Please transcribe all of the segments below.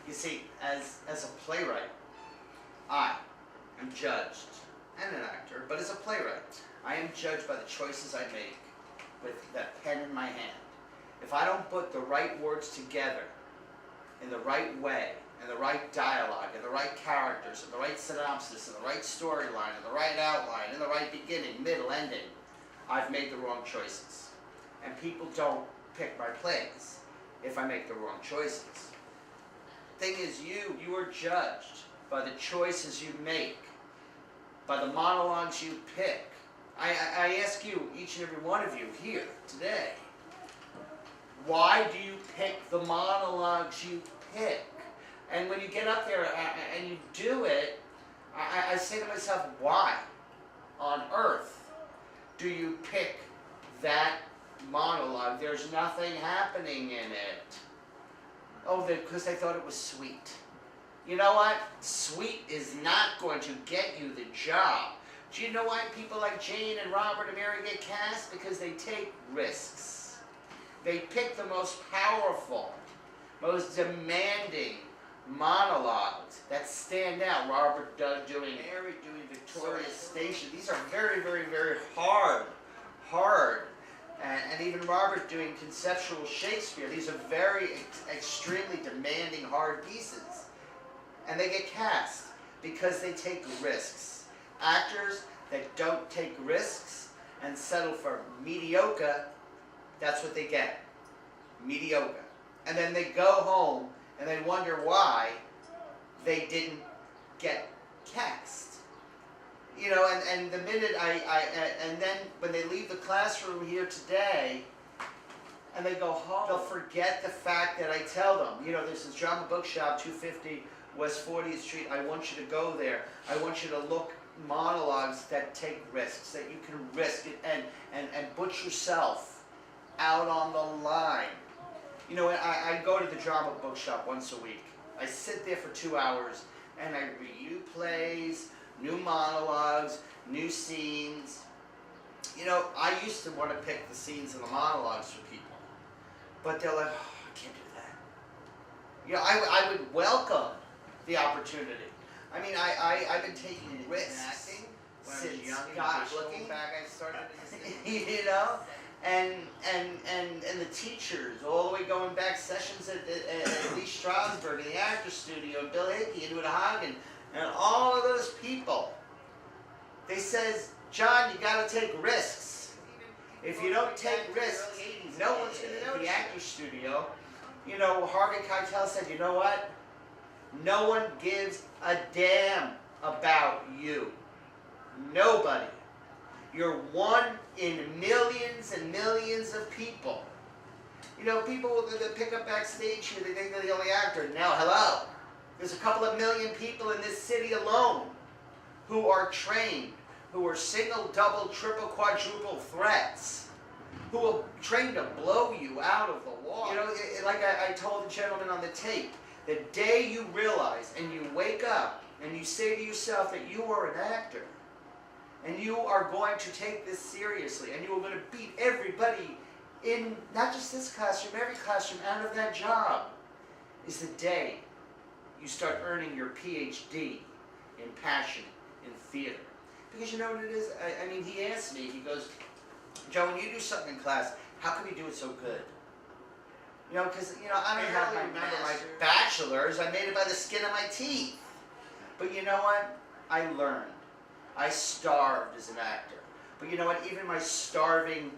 You see, as a playwright, I am judged, and an actor, but as a playwright, I am judged by the choices I make with that pen in my hand. If I don't put the right words together in the right way, and the right dialogue, and the right characters, and the right synopsis, and the right storyline, and the right outline, and the right beginning, middle, ending, I've made the wrong choices. And people don't pick my plays if I make the wrong choices. Thing is, you are judged by the choices you make, by the monologues you pick. I ask you, each and every one of you here today, why do you pick the monologues you pick? And when you get up there and you do it, I say to myself, why on earth do you pick that monologue? There's nothing happening in it. Oh, because I thought it was sweet. You know what? Sweet is not going to get you the job. Do you know why people like Jane and Robert and Mary get cast? Because they take risks. They pick the most powerful, most demanding monologues that stand out. Robert doing Mary doing Victoria's Station. These are very, very, very hard. And even Robert doing conceptual Shakespeare. These are very extremely demanding, hard pieces. And they get cast because they take risks. Actors that don't take risks and settle for mediocre, that's what they get. Mediocre. And then they go home and they wonder why they didn't get cast. You know, and the minute and then when they leave the classroom here today and they go home, they'll forget the fact that I tell them, you know, this is Drama Bookshop, 250 West 40th Street. I want you to go there. I want you to look monologues that take risks, that you can risk it and put yourself out on the line. You know, I go to the Drama Bookshop once a week. I sit there for 2 hours and I review plays, new monologues, new scenes. You know, I used to want to pick the scenes and the monologues for people, but they're like, oh, I can't do that. You know, I would welcome the opportunity. I mean, I've been taking risks since, gosh, looking back, I started you know, and the teachers, all the way going back sessions at Lee Strasberg, and the Actor Studio, and Bill Hickey, and Uta Hagen, and all of those people, they says, John, you got to take risks. If you don't take risks, no one's going to know. The Actor Studio, you know, Harvey Keitel said, you know what? No one gives a damn about you. Nobody. You're one in millions and millions of people. You know, people that pick up backstage here, they think they're the only actor. Now, hello. There's a couple of million people in this city alone who are trained, who are single, double, triple, quadruple threats, who are trained to blow you out of the water. You know, like I told the gentleman on the tape, the day you realize and you wake up and you say to yourself that you are an actor and you are going to take this seriously and you are going to beat everybody in not just this classroom, every classroom out of that job, is the day you start earning your PhD in passion in theater. Because you know what it is? I mean, he asked me, he goes, Joe, when you do something in class, how can you do it so good? You know, because, you know, I don't have my bachelor's. I made it by the skin of my teeth. But you know what? I learned. I starved as an actor. But you know what? Even my starving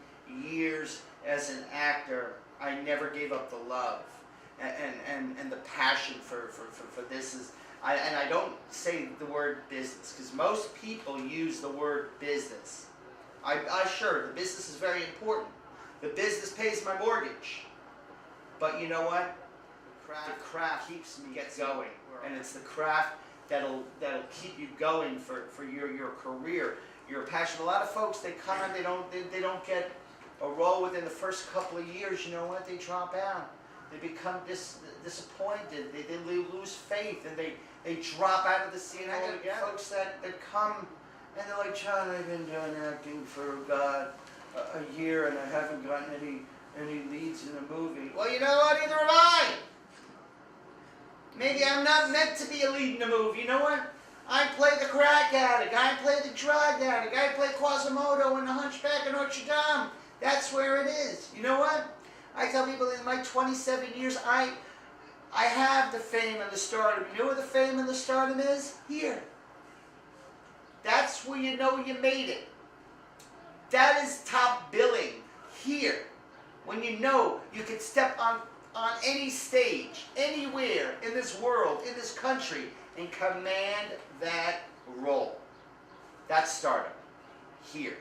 years as an actor, I never gave up the love and the passion for this. And I don't say the word business, because most people use the word business. Sure, the business is very important. The business pays my mortgage. But you know what? The craft keeps me going, and it's the craft that'll keep you going for your career, your passion. A lot of folks, they come and they don't get a role within the first couple of years. You know what? They drop out. They become disappointed. They lose faith, and they drop out of the scene altogether. Folks that come and they're like, John, I've been doing acting for a year, and I haven't gotten any leads in a movie. Well, you know what? Neither have I. Me. Maybe I'm not meant to be a lead in a movie. You know what? I play the crack addict. I play the drug addict. I play Quasimodo in The Hunchback of Notre Dame. That's where it is. You know what? I tell people in my 27 years, I have the fame and the stardom. You know where the fame and the stardom is? Here. That's where you know you made it. That is top billing. Here. When you know you can step on any stage, anywhere in this world, in this country, and command that role. That's stardom. Here.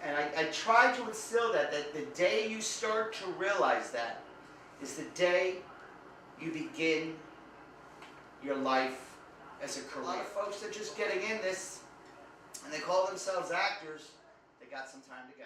And I try to instill that the day you start to realize that is the day you begin your life as a career. A lot of folks are just getting in this, and they call themselves actors. They got some time to go.